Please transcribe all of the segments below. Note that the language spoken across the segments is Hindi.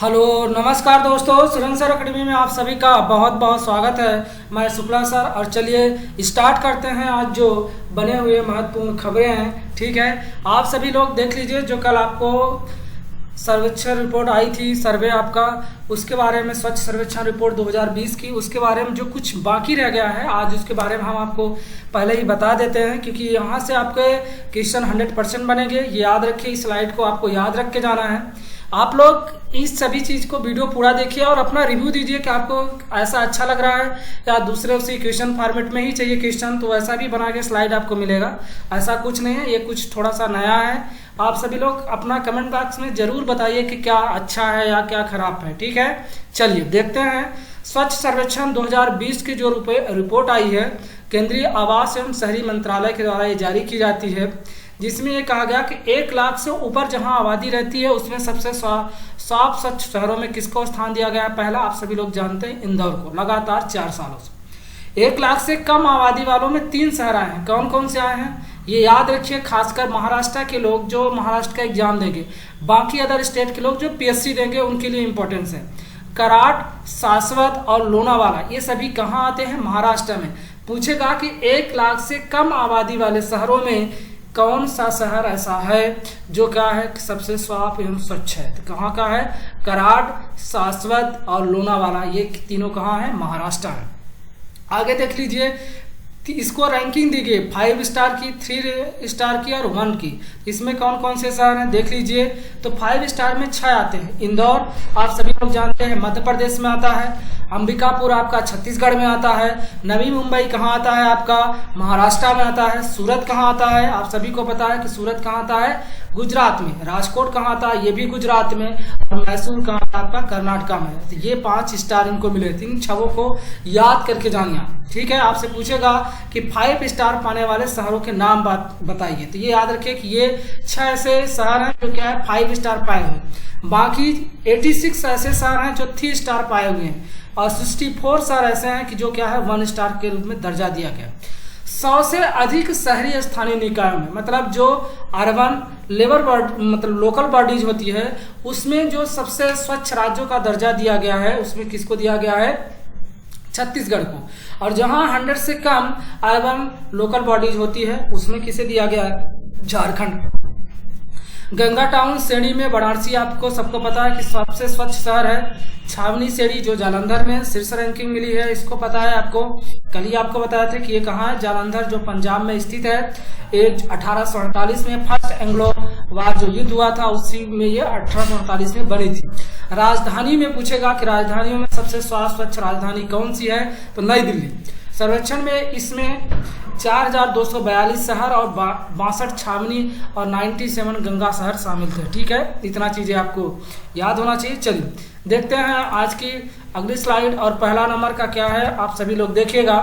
हेलो नमस्कार दोस्तों, सुरन सर अकेडमी में आप सभी का बहुत बहुत स्वागत है। मैं शुक्ला सर और चलिए स्टार्ट करते हैं। आज जो बने हुए महत्वपूर्ण खबरें हैं, ठीक है, आप सभी लोग देख लीजिए। जो कल आपको सर्वेक्षण रिपोर्ट आई थी, सर्वे आपका, उसके बारे में स्वच्छ सर्वेक्षण रिपोर्ट 2020 की, उसके बारे में जो कुछ बाकी रह गया है आज उसके बारे में हम आपको पहले ही बता देते हैं, क्योंकि यहाँ से आपके क्वेश्चन 100% बनेंगे। ये याद रखिए, इस स्लाइड को आपको याद रख के जाना है। आप लोग इस सभी चीज़ को वीडियो पूरा देखिए और अपना रिव्यू दीजिए कि आपको ऐसा अच्छा लग रहा है या दूसरे उसी क्वेश्चन फॉर्मेट में ही चाहिए क्वेश्चन, तो वैसा भी बना के स्लाइड आपको मिलेगा। ऐसा कुछ नहीं है, ये कुछ थोड़ा सा नया है। आप सभी लोग अपना कमेंट बॉक्स में जरूर बताइए कि क्या अच्छा है या क्या खराब है, ठीक है। चलिए देखते हैं। स्वच्छ सर्वेक्षण 2020 की जो रिपोर्ट आई है, केंद्रीय आवास एवं शहरी मंत्रालय के द्वारा ये जारी की जाती है, जिसमें ये कहा गया कि 1 लाख से ऊपर जहां आबादी रहती है उसमें सबसे साफ स्वच्छ शहरों में किसको स्थान दिया गया है। पहला आप सभी लोग जानते हैं, इंदौर को, लगातार 4 सालों से। 1 लाख से कम आबादी वालों में 3 शहर आए हैं। कौन कौन से आए हैं ये याद रखिए। खासकर महाराष्ट्र के लोग जो महाराष्ट्र का एग्जाम देंगे, बाकी अदर स्टेट के लोग जो पीएससी देंगे उनके लिए इंपॉर्टेंस है। कराड, सासवत और लोनावाला ये सभी कहाँ आते हैं? महाराष्ट्र में। पूछेगा कि 1 लाख से कम आबादी वाले शहरों में कौन सा शहर ऐसा है जो क्या है सबसे साफ एवं स्वच्छ है? तो कहाँ का है? कराड, सासवत और लोनावाला, ये तीनों कहाँ है? महाराष्ट्र है। आगे देख लीजिए, इसको रैंकिंग दी गई 5 स्टार की, 3 स्टार की और 1 की। इसमें कौन कौन से शहर हैं देख लीजिए। तो 5 स्टार में 6 आते हैं। इंदौर आप सभी लोग जानते हैं मध्य प्रदेश में आता है। अंबिकापुर आपका छत्तीसगढ़ में आता है। नवी मुंबई कहाँ आता है? आपका महाराष्ट्र में आता है। सूरत कहाँ आता है? आप सभी को पता है कि सूरत कहाँ आता है? गुजरात में। राजकोट कहाँ आता है? ये भी गुजरात में। और मैसूर कहाँ आता है? आपका कर्नाटका में। तो ये 5 स्टार इनको मिले। इन छवों को याद करके जानिए, ठीक है। आपसे पूछेगा कि 5 स्टार पाने वाले शहरों के नाम बताइए, तो ये याद रखिए कि ये 6 ऐसे शहर हैं जो क्या है 5 स्टार पाए हुए। बाकी 86 ऐसे शहर हैं जो 3 स्टार पाए हुए हैं और 64 शहर ऐसे हैं कि जो क्या है 1 स्टार के रूप में दर्जा दिया गया। 100 से अधिक शहरी स्थानीय निकायों में, मतलब जो अर्बन लेबर मतलब लोकल बॉडीज होती है, उसमें जो सबसे स्वच्छ राज्यों का दर्जा दिया गया है, उसमें किसको दिया गया है? छत्तीसगढ़ को। और जहां 100 से कम अर्बन लोकल बॉडीज होती है उसमें किसे दिया गया है? झारखंड। गंगा टाउन श्रेणी में वाराणसी आपको सबको पता है कि सबसे स्वच्छ शहर है। छावनी श्रेणी जो जालंधर में शीर्ष रैंकिंग मिली है, इसको पता है आपको। कल ही आपको बताया था कि ये कहाँ है? जालंधर, जो पंजाब में स्थित है। ये 1848 में फर्स्ट एंग्लो वार जो युद्ध हुआ था उसी में ये 1848 में बनी थी। राजधानी में पूछेगा कि राजधानियों में सबसे स्वच्छ राजधानी कौन सी है? तो नई दिल्ली। सर्वेक्षण में इसमें 4242 शहर और 62 छावनी और 97 गंगा शहर शामिल थे, ठीक है। इतना चीजें आपको याद होना चाहिए। चलिए देखते हैं आज की अगली स्लाइड। और पहला नंबर का क्या है आप सभी लोग देखिएगा।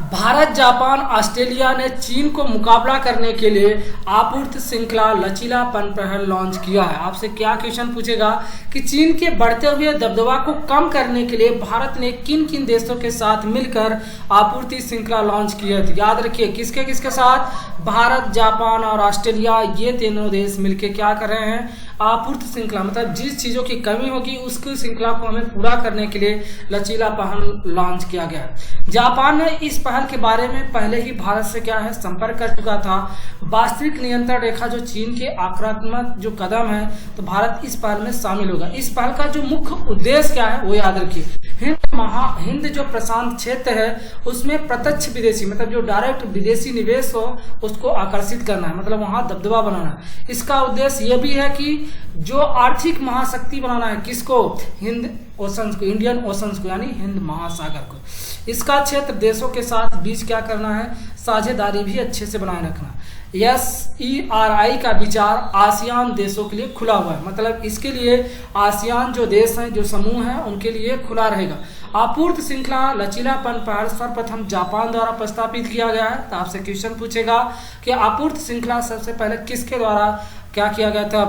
भारत, जापान, ऑस्ट्रेलिया ने चीन को मुकाबला करने के लिए आपूर्ति श्रृंखला लचीलापन पहल लॉन्च किया है। आपसे क्या क्वेश्चन पूछेगा कि चीन के बढ़ते हुए दबदबा को कम करने के लिए भारत ने किन किन देशों के साथ मिलकर आपूर्ति श्रृंखला लॉन्च की है? तो याद रखिए किसके किसके साथ? भारत, जापान और ऑस्ट्रेलिया, ये तीनों देश मिलकर क्या कर रहे हैं? आपूर्ति श्रृंखला, मतलब जिस चीजों की कमी होगी उसकी श्रृंखला को हमें पूरा करने के लिए लचीला पहल लॉन्च किया गया है। जापान ने इस पहल के बारे में पहले ही भारत से क्या है संपर्क कर चुका था। वास्तविक नियंत्रण रेखा जो चीन के आक्रामक जो कदम है, तो भारत इस पहल में शामिल होगा। इस पहल का जो मुख्य उद्देश्य क्या है वो याद रखिए। हिंद जो प्रशांत क्षेत्र है उसमें प्रत्यक्ष विदेशी, मतलब जो डायरेक्ट विदेशी निवेश हो उसको आकर्षित करना है, मतलब वहां दबदबा बनाना है। इसका उद्देश्य यह भी है कि जो आर्थिक महाशक्ति बनाना है, किसको? हिंद ओशन को, इंडियन ओशन को, यानी हिंद महासागर को। इसका क्षेत्र देशों के साथ बीच क्या करना है? साझेदारी भी अच्छे से बनाए रखना। SERI का विचार आसियान देशों के लिए खुला हुआ है, मतलब इसके लिए आसियान जो देश हैं, जो समूह हैं, उनके लिए खुला रहेगा। आपूर्ति श्रृंखला लचीलापन पहल सर्वप्रथम जापान द्वारा प्रस्तावित किया गया है। तो आपसे क्वेश्चन पूछेगा कि आपूर्ति श्रृंखला सबसे पहले किसके द्वारा क्या किया गया था?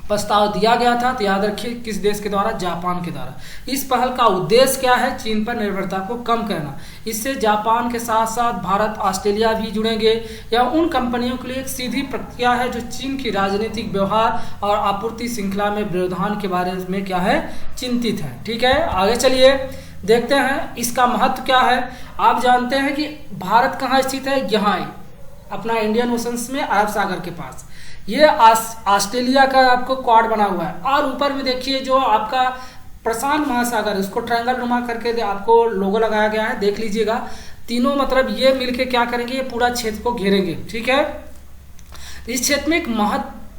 प्रस्ताव दिया गया था। तो याद रखिए किस देश के द्वारा, जापान के द्वारा। इस पहल का उद्देश्य क्या है, चीन पर निर्भरता को कम करना। इससे जापान के साथ साथ भारत, ऑस्ट्रेलिया भी जुड़ेंगे। यह उन कंपनियों के लिए एक सीधी प्रक्रिया है जो चीन की राजनीतिक व्यवहार और आपूर्ति श्रृंखला में व्यवधान के बारे में क्या है, चिंतित है। ठीक है, आगे चलिए देखते हैं इसका महत्व क्या है। आप जानते हैं कि भारत कहाँ स्थित है, यहाँ अपना इंडियन ओशंस में, अरब सागर के पास। ये ऑस्ट्रेलिया का आपको क्वाड बना हुआ है, और ऊपर में देखिए जो आपका प्रशांत महासागर, उसको ट्रायंगल नुमा करके आपको लोगो लगाया गया है, देख लीजिएगा। तीनों मतलब ये मिलके क्या करेंगे, ये पूरा क्षेत्र को घेरेंगे। ठीक है, इस क्षेत्र में एक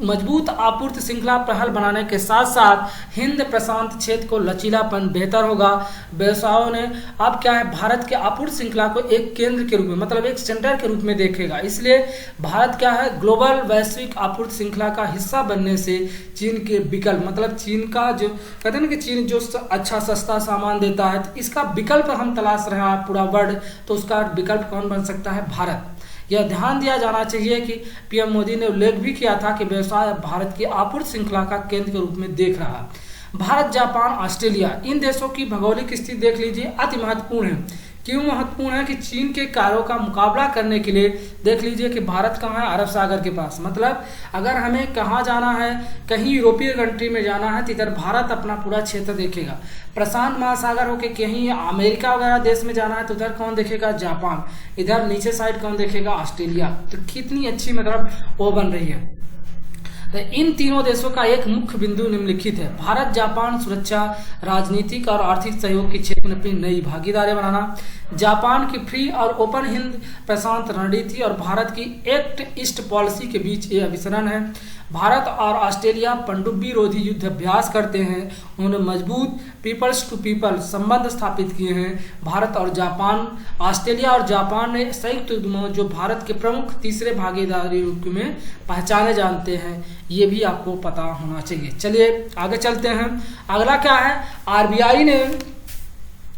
मजबूत आपूर्ति श्रृंखला पहल बनाने के साथ साथ हिंद प्रशांत क्षेत्र को लचीलापन बेहतर होगा। व्यवसायों ने अब क्या है, भारत के आपूर्ति श्रृंखला को एक केंद्र के रूप में, मतलब एक सेंटर के रूप में देखेगा। इसलिए भारत क्या है, ग्लोबल वैश्विक आपूर्ति श्रृंखला का हिस्सा बनने से चीन के विकल्प, मतलब चीन का जो कहते हैं ना कि चीन जो अच्छा सस्ता सामान देता है, तो इसका विकल्प हम तलाश रहा है पूरा वर्ल्ड, तो उसका विकल्प कौन बन सकता है, भारत। यह ध्यान दिया जाना चाहिए कि पीएम मोदी ने उल्लेख भी किया था कि व्यवसाय भारत की आपूर्ति श्रृंखला का केंद्र के रूप में देख रहा है। भारत, जापान, ऑस्ट्रेलिया, इन देशों की भौगोलिक स्थिति देख लीजिए, अति महत्वपूर्ण है। क्यों महत्वपूर्ण है कि चीन के कार्यों का मुकाबला करने के लिए देख लीजिए कि भारत कहाँ है, अरब सागर के पास। मतलब अगर हमें कहाँ जाना है, कहीं यूरोपीय कंट्री में जाना है, तो इधर भारत अपना पूरा क्षेत्र देखेगा। प्रशांत महासागर होके कहीं अमेरिका वगैरह देश में जाना है, तो उधर कौन देखेगा, जापान। इधर नीचे साइड कौन देखेगा, ऑस्ट्रेलिया। तो कितनी अच्छी मतलब वो बन रही है। तो इन तीनों देशों का एक मुख्य बिंदु निम्नलिखित है। भारत जापान सुरक्षा, राजनीतिक और आर्थिक सहयोग के क्षेत्र में अपनी नई भागीदारी बनाना। जापान की फ्री और ओपन हिंद प्रशांत रणनीति और भारत की एक्ट ईस्ट पॉलिसी के बीच ये अभिसरण है। भारत और ऑस्ट्रेलिया पनडुब्बी रोधी युद्ध अभ्यास करते हैं। उन्होंने मजबूत पीपल्स टू पीपल संबंध स्थापित किए हैं। भारत और जापान, ऑस्ट्रेलिया और जापान ने संयुक्त उद्यमों जो भारत के प्रमुख तीसरे भागीदारी रूप में पहचाने जानते हैं, ये भी आपको पता होना चाहिए। चलिए आगे चलते हैं। अगला क्या है, आरबीआई ने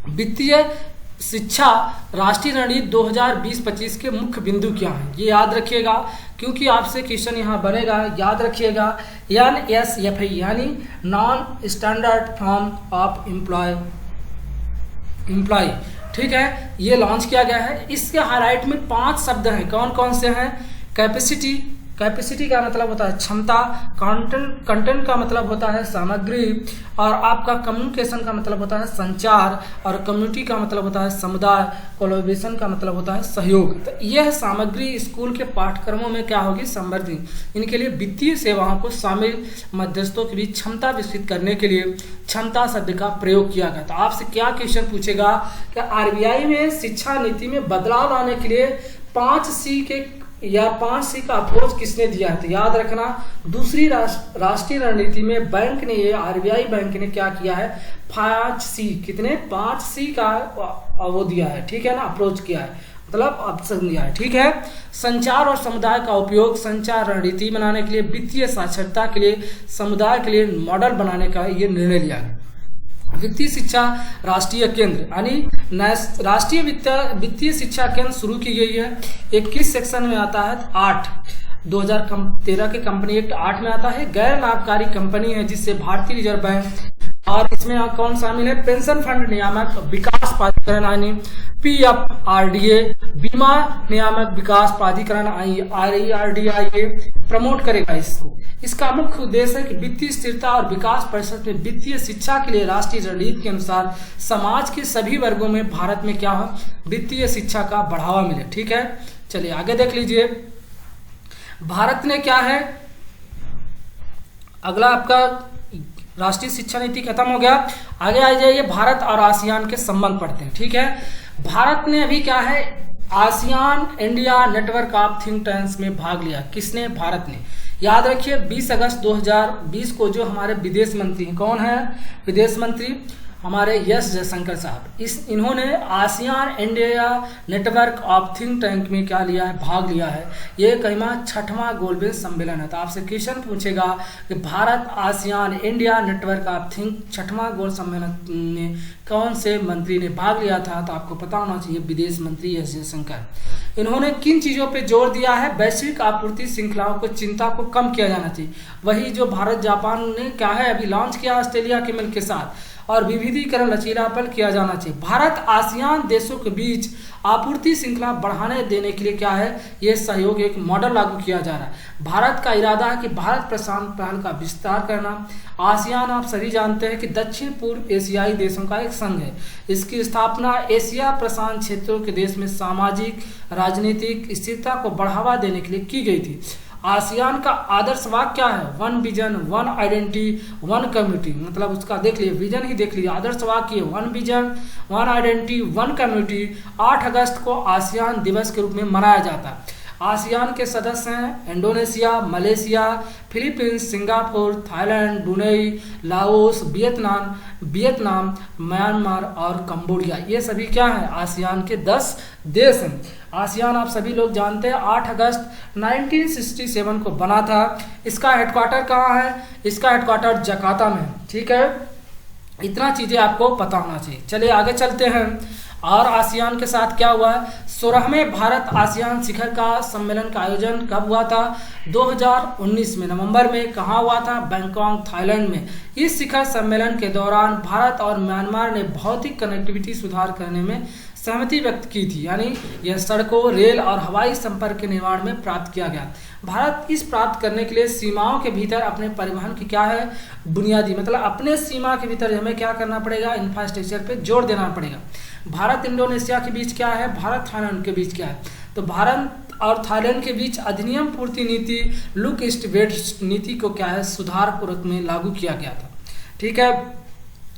वित्तीय शिक्षा राष्ट्रीय रणनीति 2020-25 के मुख्य बिंदु क्या हैं, ये याद रखिएगा, क्योंकि आपसे क्वेश्चन यहाँ बनेगा। याद रखिएगा, NSFI यानी non standard form of employ, ठीक है, ये लॉन्च किया गया है। इसके हाईलाइट में 5 शब्द हैं। कौन कौन से हैं, कैपेसिटी, कैपेसिटी का मतलब होता है क्षमता, कंटेंट का मतलब होता है सामग्री, और आपका कम्युनिकेशन का मतलब होता है संचार, और कम्युनिटी का मतलब होता है समुदाय, कोलैबोरेशन का मतलब होता है सहयोग। तो यह सामग्री स्कूल के पाठ्यक्रमों में क्या होगी, संवर्धित। इनके लिए वित्तीय सेवाओं को शामिल मध्यस्थों के बीच क्षमता विकसित करने के लिए क्षमता शब्द का प्रयोग किया गया। तो आपसे क्या क्वेश्चन पूछेगा कि आरबीआई में शिक्षा नीति में बदलाव लाने के लिए 5C का अप्रोच किसने दिया है। तो याद रखना, दूसरी राष्ट्रीय रणनीति में बैंक ने, ये आरबीआई बैंक ने क्या किया है, 5C, कितने 5C का वो दिया है, ठीक है ना, अप्रोच किया है, मतलब ऑप्शन दिया है, ठीक है। संचार और समुदाय का उपयोग, संचार रणनीति बनाने के लिए, वित्तीय साक्षरता के लिए, समुदाय के लिए मॉडल बनाने का ये निर्णय लिया गया। वित्तीय शिक्षा राष्ट्रीय केंद्र यानी राष्ट्रीय वित्तीय शिक्षा केंद्र शुरू की गई है। 21 सेक्शन में आता है, 8 2013 के कंपनी एक्ट 8 में आता है। गैर लाभकारी कंपनी है जिससे भारतीय रिजर्व बैंक, और इसमें कौन शामिल है, पेंशन फंड नियामक विकास प्राधिकरण यानी PFRDA, बीमा नियामक विकास प्राधिकरण IRDAI प्रमोट करेगा इसको। इसका मुख्य उद्देश्य है कि वित्तीय स्थिरता और विकास परिषद में वित्तीय शिक्षा के लिए राष्ट्रीय रणनीति के अनुसार समाज के सभी वर्गों में भारत में क्या हो, वित्तीय शिक्षा का बढ़ावा मिले, ठीक है। चलिए आगे देख लीजिए, भारत ने क्या है, अगला आपका राष्ट्रीय शिक्षा नीति खत्म हो गया। आगे आ जाइए, भारत और आसियान के संबंध पढ़ते हैं, ठीक है। भारत ने अभी क्या है, ASEAN India network of think tanks में भाग लिया। किसने, भारत ने। याद रखिए 20 अगस्त 2020 को जो हमारे विदेश मंत्री, कौन है विदेश मंत्री, हमारे एस जयशंकर साहब, इन्होंने ASEAN India network of think tank में क्या लिया है, भाग लिया है। ये कईमा 6वां गोलमेज सम्मेलन है। तो आपसे क्वेश्चन पूछेगा कि Bharat ASEAN India network of think 6वां गोल सम्मेलन में कौन से मंत्री ने भाग लिया था, तो आपको पता होना चाहिए विदेश मंत्री एस जयशंकर। इन्होंने किन चीज़ों पे जोर दिया है, वैश्विक आपूर्ति श्रृंखलाओं को चिंता को कम किया जाना चाहिए। वही जो भारत जापान ने क्या है अभी लॉन्च किया ऑस्ट्रेलिया के मिल के साथ, और विविधीकरण लचीलापन किया जाना चाहिए। भारत आसियान देशों के बीच आपूर्ति श्रृंखला बढ़ाने देने के लिए क्या है, ये सहयोग एक मॉडल लागू किया जा रहा है। भारत का इरादा है कि भारत प्रशांत पहल का विस्तार करना। आसियान आप सभी जानते हैं कि दक्षिण पूर्व एशियाई देशों का एक संघ है। इसकी स्थापना एशिया प्रशांत क्षेत्रों के देश में सामाजिक राजनीतिक स्थिरता को बढ़ावा देने के लिए की गई थी। आसियान का आदर्श वाक्य क्या है, one vision one identity one community, मतलब उसका देख लिए विजन ही देख लिए, आदर्श वाक्य one vision one identity one community. 8 अगस्त को आसियान दिवस के रूप में मनाया जाता है। आसियान के सदस्य हैं Indonesia, Malaysia, Philippines, Singapore, Thailand, Brunei, Laos, Vietnam, Myanmar और कंबोडिया। ये सभी क्या हैं, आसियान के 10 देश हैं। आसियान आप सभी लोग जानते हैं 8 अगस्त 1967 को बना था। इसका हेडक्वार्टर कहाँ है, इसका हेडक्वार्टर जकार्ता में है। ठीक है, इतना चीज़ें आपको पता होना चाहिए। चलिए आगे चलते हैं। और आसियान के साथ क्या हुआ है, 16वें भारत आसियान शिखर का सम्मेलन का आयोजन कब हुआ था, 2019 में नवंबर में। कहाँ हुआ था, बैंकॉक थाईलैंड में। इस शिखर सम्मेलन के दौरान भारत और म्यांमार ने भौतिक कनेक्टिविटी सुधार करने में सहमति व्यक्त की थी, यानी यह सड़कों, रेल और हवाई संपर्क के निर्माण में प्राप्त किया गया। भारत इस प्राप्त करने के लिए सीमाओं के भीतर अपने परिवहन की क्या है, बुनियादी मतलब अपने सीमा के भीतर हमें क्या करना पड़ेगा, इंफ्रास्ट्रक्चर पे जोर देना पड़ेगा। भारत इंडोनेशिया के बीच क्या है, भारत थाईलैंड के बीच क्या है, तो भारत और थाईलैंड के बीच अधिनियम पूर्ति नीति लुक ईस्ट वेस्ट नीति को क्या है, सुधार पूर्वक में लागू किया गया था। ठीक है,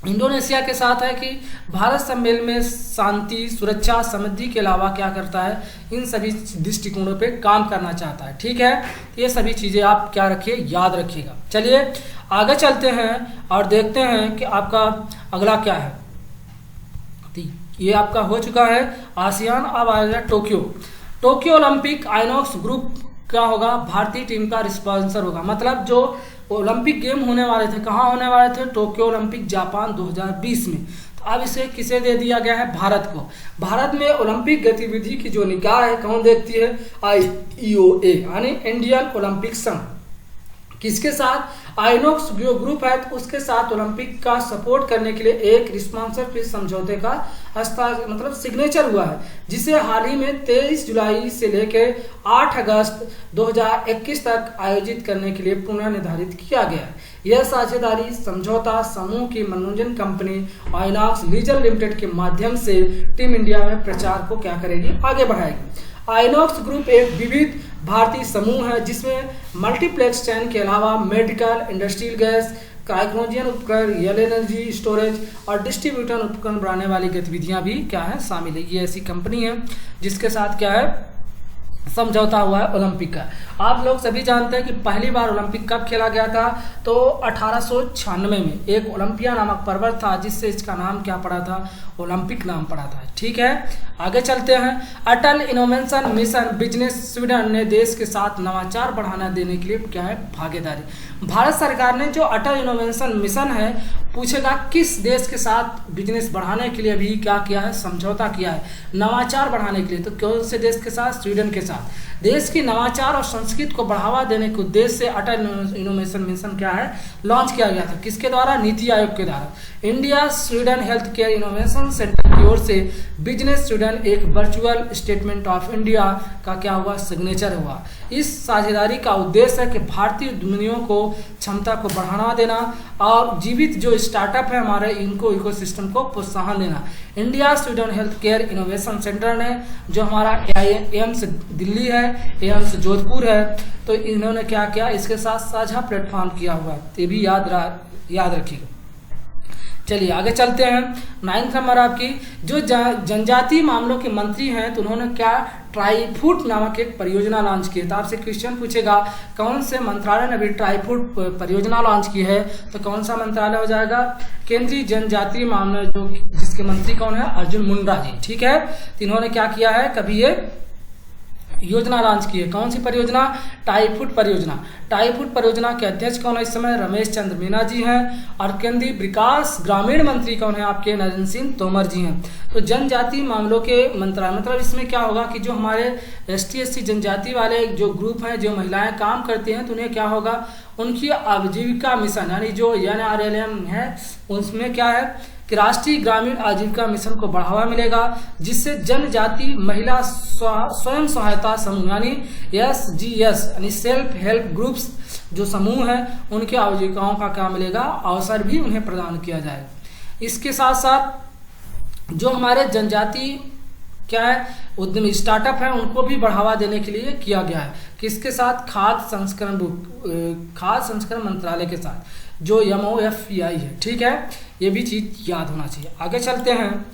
इंडोनेशिया के साथ है कि भारत सम्मेलन में शांति, सुरक्षा, समृद्धि के अलावा क्या करता है, इन सभी दृष्टिकोणों पे काम करना चाहता है। ठीक है, ये सभी चीज़ें आप क्या रखिए, याद रखिएगा। चलिए आगे चलते हैं और देखते हैं कि आपका अगला क्या है। ये आपका हो चुका है आसियान। अब आएगा टोक्यो ओलंपिक आइनॉक्स ग्रुप क्या होगा, भारतीय टीम का स्पॉन्सर होगा। मतलब जो ओलंपिक गेम होने वाले थे, कहाँ होने वाले थे, टोक्यो ओलंपिक जापान 2020 में। तो अब इसे किसे दे दिया गया है, भारत को। भारत में ओलंपिक गतिविधि की जो निकाय है कौन देखती है, IOA यानी इंडियन ओलंपिक संघ। किसके साथ, आइनॉक्स जो ग्रुप है तो उसके साथ ओलंपिक का सपोर्ट करने के लिए एक स्पॉन्सरशिप समझौते का मतलब सिग्नेचर हुआ है, जिसे हाल ही में 23 जुलाई से लेकर 8 अगस्त 2021 तक आयोजित करने के लिए पुनः निर्धारित किया गया है। यह साझेदारी समझौता समूह की मनोरंजन कंपनी आइनॉक्स लीजर लिमिटेड के माध्यम से टीम इंडिया में प्रचार को क्या करेगी, आगे बढ़ाएगी। आइनॉक्स ग्रुप एक विविध भारतीय समूह है जिसमें मल्टीप्लेक्स चैन के अलावा मेडिकल, इंडस्ट्रियल गैस, क्रायोजेनिक उपकरण, रियल एनर्जी स्टोरेज और डिस्ट्रीब्यूटर उपकरण बनाने वाली गतिविधियां भी क्या है, शामिल है। ये ऐसी कंपनी है जिसके साथ क्या है, समझौता हुआ है ओलंपिक का। आप लोग सभी जानते हैं कि पहली बार ओलंपिक कब खेला गया था, तो 1896 में एक ओलंपिया नामक पर्वत था जिससे इसका नाम क्या पड़ा था, ओलंपिक नाम पड़ा था। ठीक है, आगे चलते हैं। अटल इनोवेशन मिशन बिजनेस स्वीडन ने देश के साथ नवाचार बढ़ाना देने के लिए क्या है, भागीदारी। भारत सरकार ने जो अटल इनोवेशन मिशन है, पूछेगा किस देश के साथ बिजनेस बढ़ाने के लिए भी क्या किया है, समझौता किया है नवाचार बढ़ाने के लिए, तो कौन से देश के साथ, स्वीडन के साथ। देश की नवाचार और संस्कृति को बढ़ावा देने के उद्देश्य से अटल इनोवेशन मिशन क्या है, लॉन्च किया गया था। किसके द्वारा, नीति आयोग के द्वारा। India Sweden health care innovation centre की ओर से बिजनेस स्वीडन एक वर्चुअल स्टेटमेंट ऑफ इंडिया का क्या हुआ, सिग्नेचर हुआ। इस साझेदारी का उद्देश्य है कि भारतीय उद्यमियों को क्षमता को बढ़ावा देना और जीवित जो स्टार्टअप है हमारे, इनको इकोसिस्टम को प्रोत्साहन देना। India Sweden health care innovation centre ने जो हमारा एम्स दिल्ली है, एम्स जोधपुर है, तो इन्होंने क्या किया, इसके साथ साझा प्लेटफॉर्म किया हुआ है। ये भी याद रखिएगा। चलिए आगे चलते हैं। 9th नंबर आपकी जो जनजातीय मामलों के मंत्री हैं तो उन्होंने क्या ट्राईफूट नामक एक परियोजना लॉन्च की है। तो आपसे क्वेश्चन पूछेगा कौन से मंत्रालय ने अभी ट्राईफूट परियोजना लॉन्च की है, तो कौन सा मंत्रालय हो जाएगा? केंद्रीय जनजातीय मामले जो जिसके मंत्री कौन है? अर्जुन मुंडा जी। ठीक है, तो इन्होंने क्या किया है, कभी ये योजना लॉन्च की है। कौन सी परियोजना? ट्राईफूट परियोजना। ट्राईफूट परियोजना के अध्यक्ष कौन है इस समय? रमेश चंद्र मीना जी हैं। और केंद्रीय विकास ग्रामीण मंत्री कौन है आपके? नरेंद्र सिंह तोमर जी हैं। तो जनजातीय मामलों के मंत्रालय, मतलब इसमें क्या होगा कि जो हमारे ST SC जनजाति वाले जो ग्रुप हैं, जो महिलाएं काम करती हैं, तो उन्हें क्या होगा, उनकी आजीविका मिशन यानी जो NRLM है उसमें क्या है कि राष्ट्रीय ग्रामीण आजीविका मिशन को बढ़ावा मिलेगा, जिससे जनजाति महिला स्वयं सहायता समूह यानी SGS यानी सेल्फ हेल्प ग्रुप्स जो समूह है उनके आजीविकाओं का क्या मिलेगा, अवसर भी उन्हें प्रदान किया जाएगा। इसके साथ साथ जो हमारे जनजाति क्या है उद्यमी स्टार्टअप है उनको भी बढ़ावा देने के लिए किया गया है। किसके साथ? खाद्य संस्करण मंत्रालय के साथ जो MOFEI है। ठीक है, ये भी चीज याद होना चाहिए। आगे चलते हैं,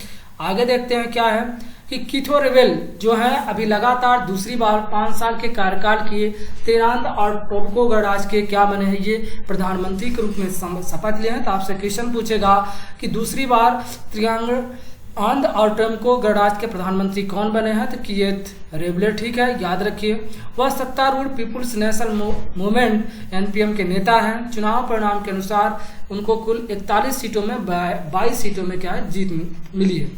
आगे देखते हैं क्या है कि किथो रेवेल जो है अभी लगातार दूसरी बार 5 साल के कार्यकाल के त्रियांद और टोबको गणराज्य के क्या बने हैं, ये प्रधानमंत्री के रूप में शपथ लिए हैं। तो आपसे क्वेश्चन पूछेगा कि दूसरी बार त्रियांद और टोबको गणराज्य के प्रधानमंत्री कौन बने हैं, तो किएथ रेवले। ठीक है, याद रखिए। वह सत्तारूढ़ पीपुल्स नेशनल मूवमेंट NPM के नेता हैं। चुनाव परिणाम के अनुसार उनको कुल 41 सीटों में 22 सीटों में क्या है जीत मिली है।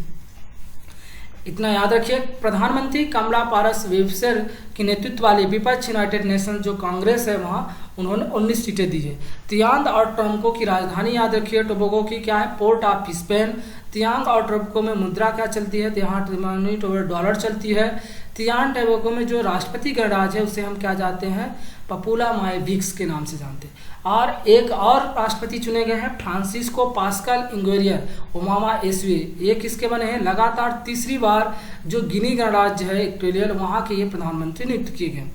इतना याद रखिए। प्रधानमंत्री कमला पारस वेबसर के नेतृत्व वाली विपक्ष यूनाइटेड नेशन जो कांग्रेस है वहाँ उन्होंने 19 सीटें दी है। तियांग और टोबको की राजधानी याद रखिए। टोबको की क्या है? Port of Spain. तियांग और टोबको में मुद्रा क्या चलती है? तो यहाँ $, चलती है। तियांग टोबको में जो राष्ट्रपति गणराज्य है उसे हम क्या जानते हैं? पपुला मालदीव्स के नाम से जानते हैं। और एक और राष्ट्रपति चुने गए हैं फ्रांसिस्को पास्कल इंगोरियर ओमामा एसवे। ये किसके बने हैं? लगातार तीसरी बार जो गिनी गणराज्य है इक्वेटोरियल वहाँ के ये प्रधानमंत्री नियुक्त किए गए।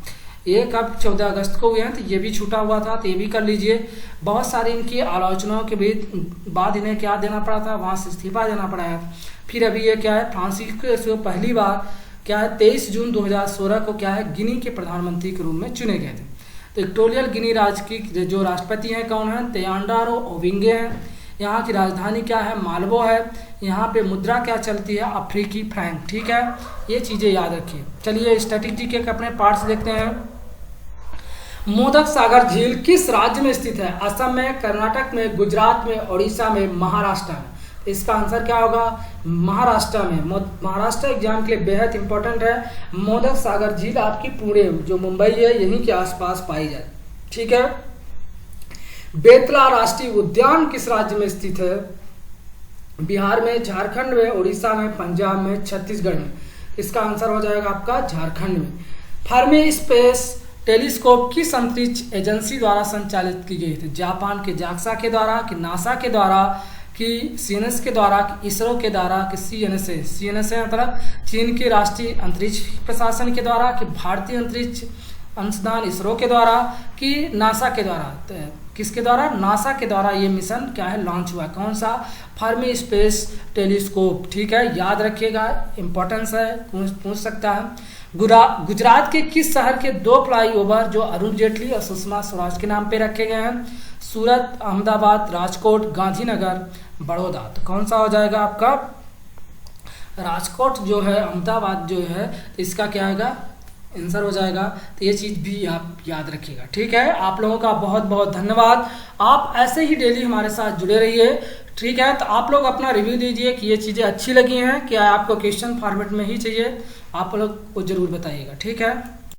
एक अब 14 अगस्त को हुए हैं, तो ये भी छूटा हुआ था, तो ये भी कर लीजिए। बहुत सारी इनकी आलोचनाओं के बाद इन्हें क्या देना पड़ा था, वहाँ से इस्तीफा देना पड़ा है। फिर अभी ये क्या है, फ्रांसिस्को पहली बार क्या है 23 जून 2016 को क्या है गिनी के प्रधानमंत्री के रूप में चुने गए थे। तो इक्वेटोरियल गिनी राज्य की जो राष्ट्रपति हैं कौन है? तेयांडारो ओबिंगे हैं। यहाँ की राजधानी क्या है? मालबो है। यहाँ पे मुद्रा क्या चलती है? अफ्रीकी फ्रैंक। ठीक है, ये चीज़ें याद रखिए। चलिए स्टैटिक के अपने पार्ट्स देखते हैं। मोदक सागर झील किस राज्य में स्थित है? असम में, कर्नाटक में, गुजरात में, उड़ीसा में, महाराष्ट्र में। इसका आंसर क्या होगा? महाराष्ट्र में। महाराष्ट्र एग्जाम के लिए बेहद इंपॉर्टेंट है। मोदक सागर झील आपकी पुणे जो मुंबई है यहीं के आसपास पाई जाए। ठीक है। बेतला राष्ट्रीय उद्यान किस राज्य में स्थित है? बिहार में, झारखंड में, उड़ीसा में, पंजाब में, छत्तीसगढ़ में। इसका आंसर हो जाएगा आपका झारखंड में। फर्मी स्पेस टेलीस्कोप किस अंतरिक्ष एजेंसी द्वारा संचालित की गई थी? जापान के जाक्सा के द्वारा, कि नासा के द्वारा, कि CNS के द्वारा, कि इसरो के द्वारा, कि CNSA मतलब चीन के राष्ट्रीय अंतरिक्ष प्रशासन के द्वारा, कि भारतीय अंतरिक्ष अनुसंधान इसरो के द्वारा, कि नासा के द्वारा। तो किसके द्वारा? नासा के द्वारा ये मिशन क्या है लॉन्च हुआ। कौन सा? Fermi space telescope. ठीक है, याद रखिएगा, इंपॉर्टेंस है, पूछ सकता है। गुजरात के किस शहर के 2 फ्लाईओवर जो अरुण जेटली और सुषमा स्वराज के नाम पे रखे गए हैं? सूरत, अहमदाबाद, राजकोट, गांधीनगर, बड़ौदा। तो कौन सा हो जाएगा आपका? राजकोट जो है, अहमदाबाद जो है, तो इसका क्या आएगा? आंसर हो जाएगा। तो ये चीज़ भी आप याद रखिएगा। ठीक है, आप लोगों का बहुत बहुत धन्यवाद। आप ऐसे ही डेली हमारे साथ जुड़े रहिए। ठीक है, तो आप लोग अपना रिव्यू दीजिए कि ये चीज़ें अच्छी लगी हैं, क्या आपको क्वेश्चन फॉर्मेट में ही चाहिए, आप लोग को जरूर बताइएगा। ठीक है।